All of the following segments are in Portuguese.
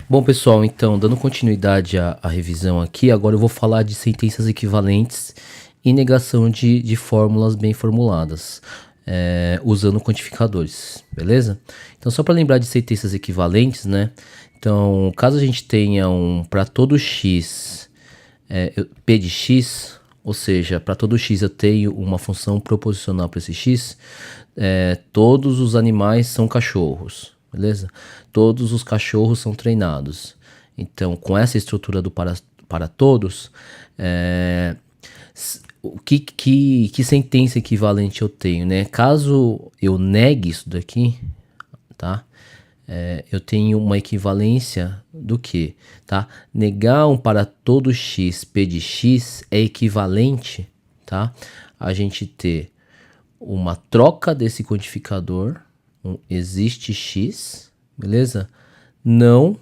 Bom, pessoal, então, dando continuidade à revisão aqui, agora eu vou falar de sentenças equivalentes e negação de fórmulas bem formuladas, usando quantificadores, beleza? Então, só para lembrar de sentenças equivalentes, né? Então, caso a gente tenha para todo x, p de x, ou seja, para todo x eu tenho uma função proposicional para esse x, todos os animais são cachorros, beleza? Todos os cachorros são treinados. Então, com essa estrutura do para todos, que sentença equivalente eu tenho, né? Caso eu negue isso daqui, tá? Eu tenho uma equivalência do que, tá? Negar um para todo x, p de x é equivalente, tá? A gente ter uma troca desse quantificador, existe x, beleza? Não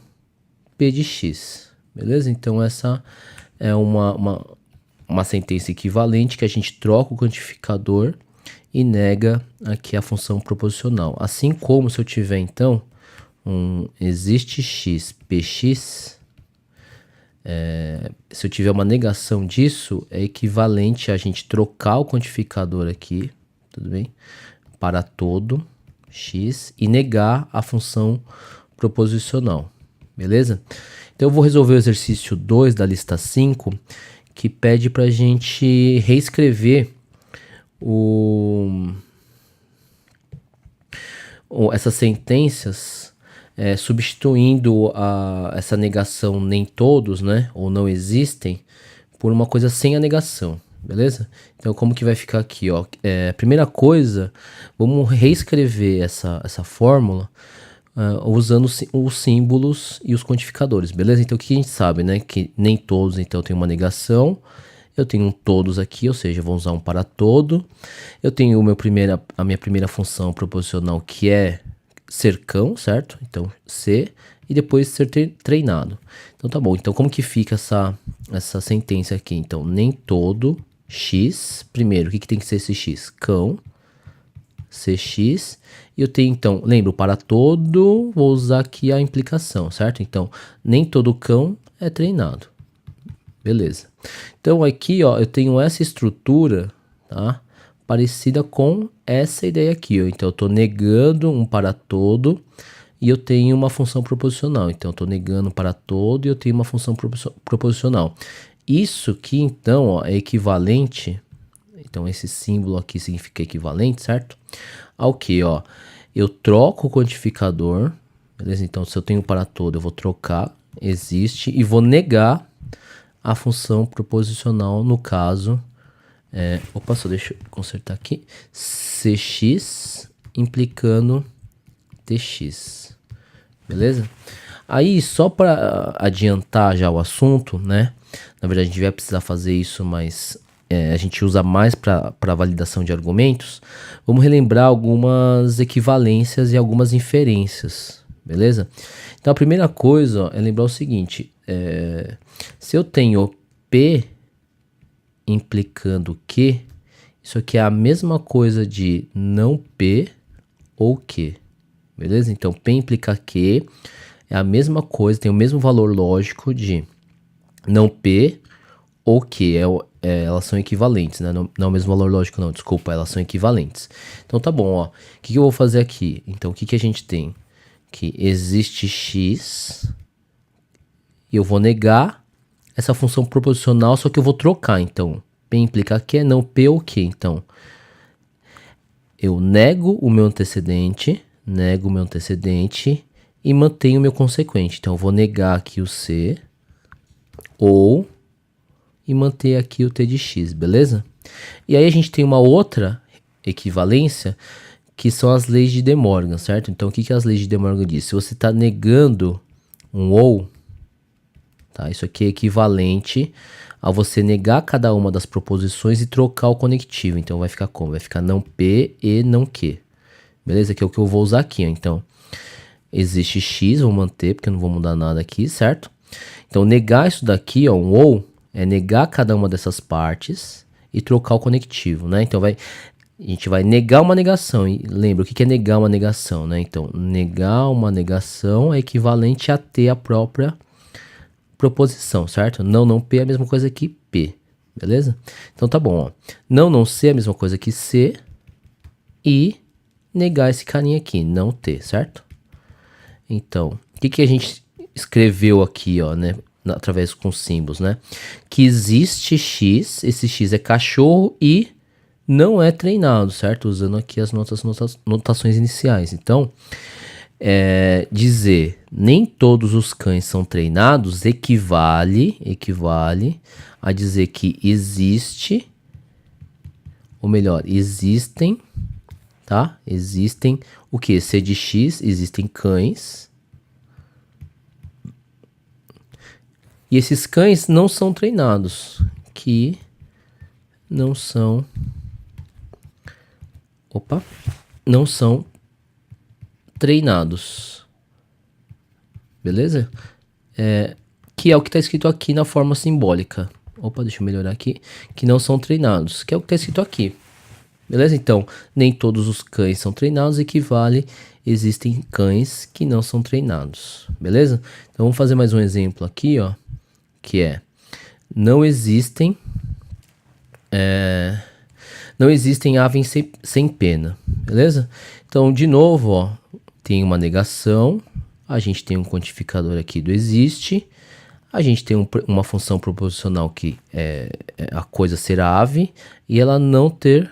p de x, beleza? Então essa é uma sentença equivalente que a gente troca o quantificador e nega aqui a função proposicional. Assim como se eu tiver então existe x, px, se eu tiver uma negação disso, é equivalente a gente trocar o quantificador aqui, tudo bem? Para todo x e negar a função proposicional, beleza? Então eu vou resolver o exercício 2 da lista 5, que pede para a gente reescrever essas sentenças, substituindo essa negação nem todos, né, ou não existem, por uma coisa sem a negação, beleza? Então como que vai ficar aqui, ó? Primeira coisa, vamos reescrever essa fórmula usando os símbolos e os quantificadores, beleza? Então o que a gente sabe, né? Que nem todos, então tem uma negação. Eu tenho um todos aqui, ou seja, vou usar um para todo. Eu tenho a minha primeira função proposicional, que é ser cão, certo? Então, ser, e depois ser treinado. Então tá bom, então como que fica essa sentença aqui? Então, nem todo x, primeiro, o que tem que ser esse x? Cão, cx, e eu tenho então, lembro, para todo, vou usar aqui a implicação, certo? Então, nem todo cão é treinado. Beleza. Então aqui, ó, eu tenho essa estrutura, tá? Parecida com essa ideia aqui, ó. Então eu tô negando um para todo e eu tenho uma função proposicional. Então eu tô negando para todo e eu tenho uma função proposicional. Isso aqui, então, ó, é equivalente. Então esse símbolo aqui significa equivalente, certo? Ao que, ó, eu troco o quantificador, beleza? Então se eu tenho para todo, eu vou trocar, existe, e vou negar a função proposicional, no caso, opa, só deixa eu consertar aqui, cx implicando tx, beleza? Aí, só para adiantar já o assunto, né? Na verdade, a gente vai precisar fazer isso, mas a gente usa mais para validação de argumentos. Vamos relembrar algumas equivalências e algumas inferências, beleza? Então, a primeira coisa, ó, é lembrar o seguinte, se eu tenho P implicando Q, isso aqui é a mesma coisa de não P ou Q, beleza? Então, P implica Q é a mesma coisa, tem o mesmo valor lógico de não P ou Q, elas são equivalentes, né? Não é o mesmo valor lógico não, desculpa, elas são equivalentes. Então, tá bom, ó. O que eu vou fazer aqui? Então, o que a gente tem? Que existe x, e eu vou negar essa função proposicional, só que eu vou trocar. Então, P implica Q, não P ou Q. Então, eu nego o meu antecedente e mantenho o meu consequente. Então, eu vou negar aqui o C e manter aqui o T de X, beleza? E aí a gente tem uma outra equivalência, que são as leis de De Morgan, certo? Então, o que as leis de De Morgan dizem? Se você está negando um ou, tá? Isso aqui é equivalente a você negar cada uma das proposições e trocar o conectivo. Então, vai ficar como? Vai ficar não P e não Q. Beleza? Que é o que eu vou usar aqui, ó. Então, existe x, vou manter, porque eu não vou mudar nada aqui, certo? Então, negar isso daqui, ó, um ou, é negar cada uma dessas partes e trocar o conectivo, né? Então, A gente vai negar uma negação. E lembra, o que é negar uma negação, né? Então, negar uma negação é equivalente a ter a própria proposição, certo? Não P é a mesma coisa que P, beleza? Então tá bom, ó. Não ser é a mesma coisa que ser e negar esse carinha aqui, não ter, certo? Então, o que a gente escreveu aqui, ó, né? Através com símbolos, né? Que existe X, esse X é cachorro e não é treinado, certo? Usando aqui as notações iniciais. Então, dizer nem todos os cães são treinados equivale a dizer que existe, ou melhor, existem, tá? Existem o que? C de X, existem cães. E esses cães não são treinados, que não são, não são treinados, beleza? Que é o que está escrito aqui na forma simbólica. Deixa eu melhorar aqui. Que não são treinados, que é o que está escrito aqui. Beleza? Então, nem todos os cães são treinados, equivale, existem cães que não são treinados. Beleza? Então, vamos fazer mais um exemplo aqui, ó. Que é, não existem aves sem pena. Beleza? Então, de novo, ó, tem uma negação, a gente tem um quantificador aqui do existe, a gente tem uma função proposicional que é a coisa ser ave e ela não ter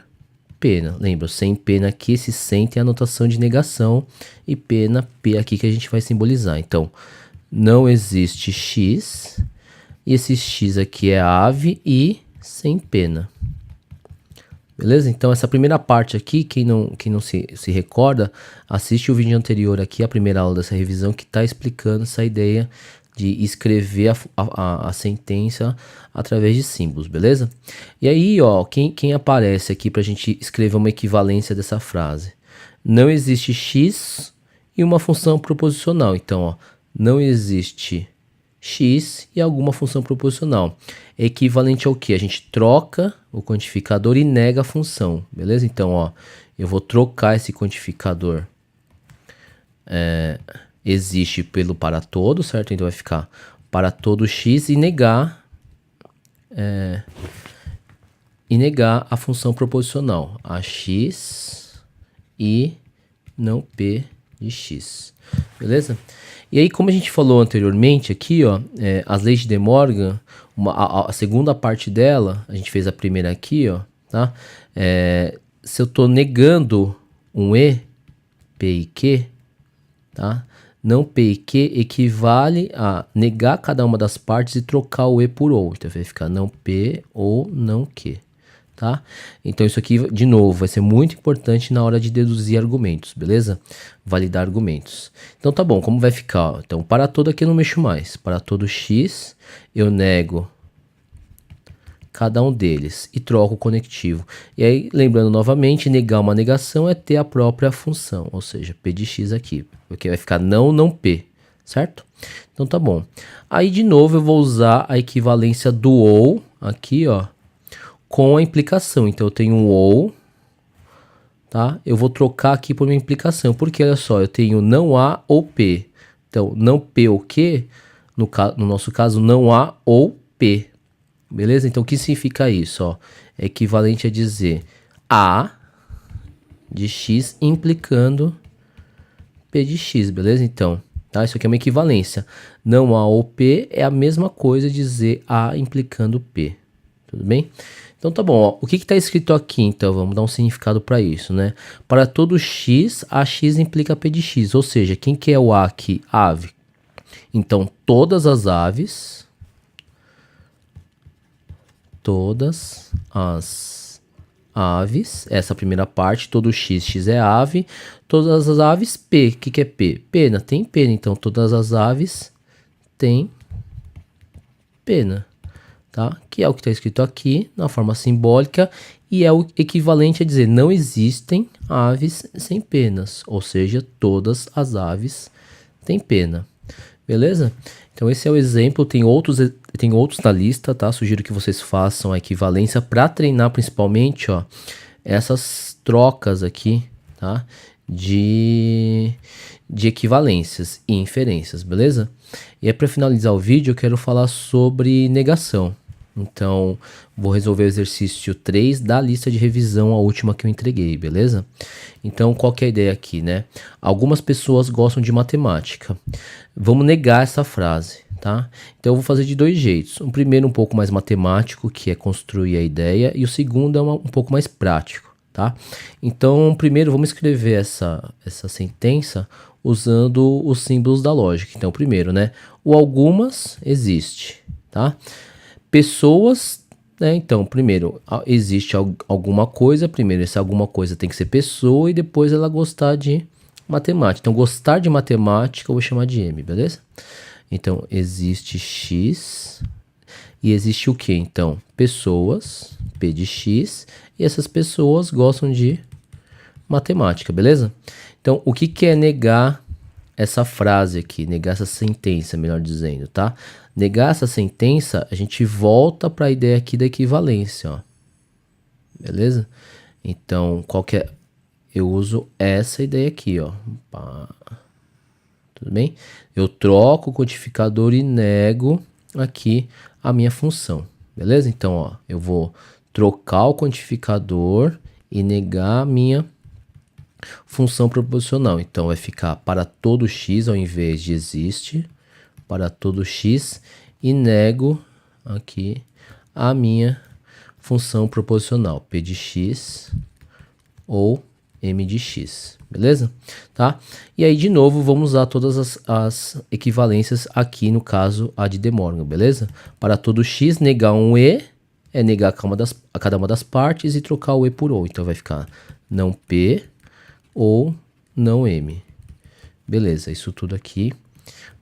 pena. Lembra, sem pena aqui, esse sem tem a notação de negação e pena, P aqui que a gente vai simbolizar. Então, não existe X e esse X aqui é ave e sem pena. Beleza? Então, essa primeira parte aqui, quem não se recorda, assiste o vídeo anterior aqui, a primeira aula dessa revisão, que está explicando essa ideia de escrever a sentença através de símbolos, beleza? E aí, ó, quem aparece aqui para a gente escrever uma equivalência dessa frase? Não existe X e uma função proposicional. Então, ó, não existe X e alguma função proposicional. É equivalente ao que? A gente troca o quantificador e nega a função, beleza? Então, ó, eu vou trocar esse quantificador existe pelo para todo, certo? Então vai ficar para todo X e negar a função proposicional, a X e não P de X, beleza? E aí, como a gente falou anteriormente aqui, ó, as leis de De Morgan, a segunda parte dela, a gente fez a primeira aqui, ó, tá? Se eu tô negando um E, P e Q, tá? Não P e Q equivale a negar cada uma das partes e trocar o E por ou. Então vai ficar não P ou não Q. Tá? Então isso aqui, de novo, vai ser muito importante na hora de deduzir argumentos, beleza? Validar argumentos. Então tá bom, como vai ficar? Ó? Então para todo aqui eu não mexo mais. Para todo X eu nego cada um deles e troco o conectivo. E aí, lembrando novamente, negar uma negação é ter a própria função, ou seja, P de X aqui, porque vai ficar não P, certo? Então tá bom. Aí de novo eu vou usar a equivalência do ou aqui, ó, com a implicação. Então eu tenho um ou, tá? Eu vou trocar aqui por uma implicação, porque olha só, eu tenho não A ou P. Então, não P ou Q, no nosso caso, não A ou P. Beleza? Então, o que significa isso? Ó? É equivalente a dizer A de X implicando P de X, beleza? Então, tá? Isso aqui é uma equivalência. Não A ou P é a mesma coisa dizer A implicando P. Tudo bem? Então tá bom, ó. O que está escrito aqui, então? Vamos dar um significado para isso, né? Para todo X, a X implica P de X, ou seja, quem que é o A aqui? Ave. Então, todas as aves, essa primeira parte, todo X é ave, todas as aves, P. O que é P? Pena, tem pena, então todas as aves têm pena. Tá? Que é o que está escrito aqui na forma simbólica e é o equivalente a dizer não existem aves sem penas, ou seja, todas as aves têm pena, beleza? Então esse é o exemplo, tem outros na lista, tá? Sugiro que vocês façam a equivalência para treinar principalmente, ó, essas trocas aqui, tá? De equivalências e inferências, beleza? E aí, para finalizar o vídeo, eu quero falar sobre negação. Então, vou resolver o exercício 3 da lista de revisão, a última que eu entreguei, beleza? Então, qual que é a ideia aqui, né? Algumas pessoas gostam de matemática. Vamos negar essa frase, tá? Então, eu vou fazer de dois jeitos. O primeiro um pouco mais matemático, que é construir a ideia, e o segundo é um pouco mais prático, tá? Então, primeiro vamos escrever essa sentença usando os símbolos da lógica. Então, primeiro, né? O algumas existe, tá? Pessoas, né? Então, primeiro, existe alguma coisa. Primeiro, essa alguma coisa tem que ser pessoa e depois ela gostar de matemática. Então, gostar de matemática eu vou chamar de M, beleza? Então, existe X e existe o que? Então, pessoas, P de X, e essas pessoas gostam de matemática, beleza? Então, o que que é negar essa frase aqui, negar essa sentença, melhor dizendo, tá? Negar essa sentença, a gente volta para a ideia aqui da equivalência, ó. Beleza? Então, qual que é? Eu uso essa ideia aqui, ó. Tudo bem? Eu troco o codificador e nego aqui a minha função, beleza? Então, ó, eu vou trocar o quantificador e negar a minha função proposicional. Então, vai ficar para todo x ao invés de existe, para todo x, e nego aqui a minha função proposicional, p de x ou m de x, beleza? Tá? E aí, de novo, vamos usar todas as equivalências aqui, no caso, a de De Morgan, beleza? Para todo x, negar um e é negar a cada uma das partes e trocar o e por ou. Então, vai ficar não p ou não m. Beleza, isso tudo aqui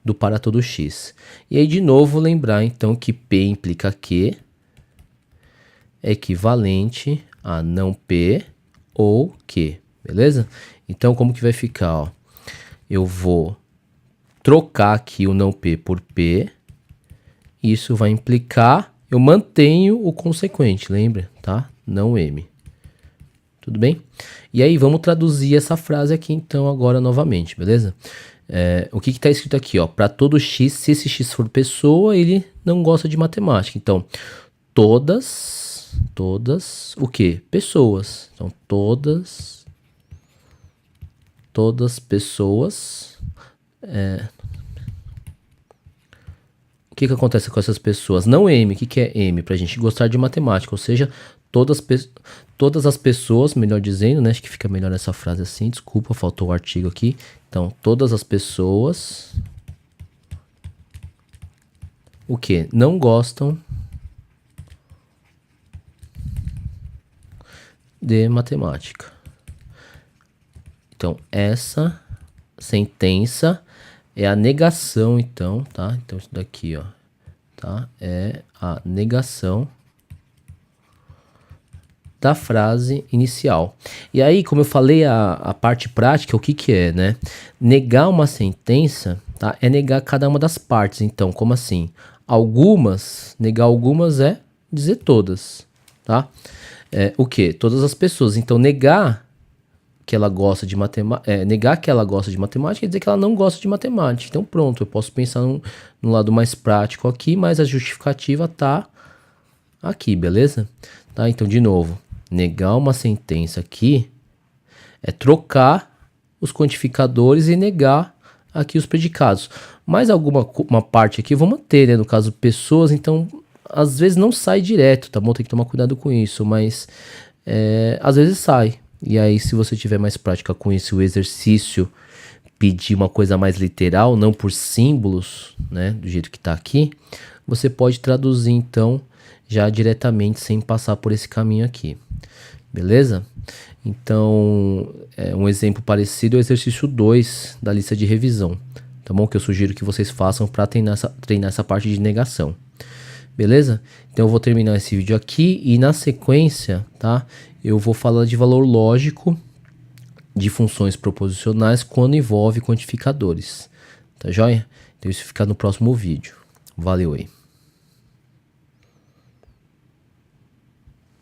do para todo x. E aí, de novo, lembrar, então, que p implica que é equivalente a não p ou que, beleza? Então, como que vai ficar, ó? Eu vou trocar aqui o não p por p. Isso vai implicar, eu mantenho o consequente, lembra, tá? Não m. Tudo bem? E aí, vamos traduzir essa frase aqui, então, agora novamente, beleza? O que está escrito aqui, ó? Para todo x, se esse x for pessoa, ele não gosta de matemática. Então, todas, o quê? Pessoas. Então, todas pessoas. O que acontece com essas pessoas? Não M. O que é M? Para a gente gostar de matemática, ou seja, todas as pessoas, melhor dizendo, né? Acho que fica melhor essa frase assim. Desculpa, faltou o artigo aqui. Então, todas as pessoas, o que? Não gostam de matemática. Então, essa sentença é a negação, então, tá? Então, isso daqui, ó, tá? É a negação da frase inicial. E aí, como eu falei, a parte prática, o que que é, né? Negar uma sentença, tá? É negar cada uma das partes. Então, como assim? Algumas, negar algumas é dizer todas, tá? O que? Todas as pessoas. Então, negar que ela gosta de matemática, negar que ela gosta de matemática quer dizer que ela não gosta de matemática. Então, pronto, eu posso pensar no lado mais prático aqui, mas a justificativa tá aqui, beleza? Tá? Então, de novo, negar uma sentença aqui é trocar os quantificadores e negar aqui os predicados. Mas uma parte aqui eu vou manter, né? No caso, pessoas, então, às vezes não sai direto, tá bom? Tem que tomar cuidado com isso, mas às vezes sai. E aí, se você tiver mais prática com isso, o exercício pedir uma coisa mais literal, não por símbolos, né? Do jeito que tá aqui, você pode traduzir, então, já diretamente, sem passar por esse caminho aqui. Beleza? Então, um exemplo parecido é o exercício 2 da lista de revisão, tá bom? Que eu sugiro que vocês façam para treinar essa parte de negação. Beleza? Então eu vou terminar esse vídeo aqui e na sequência, tá? Eu vou falar de valor lógico de funções proposicionais quando envolve quantificadores. Tá joia? Então isso fica no próximo vídeo. Valeu aí.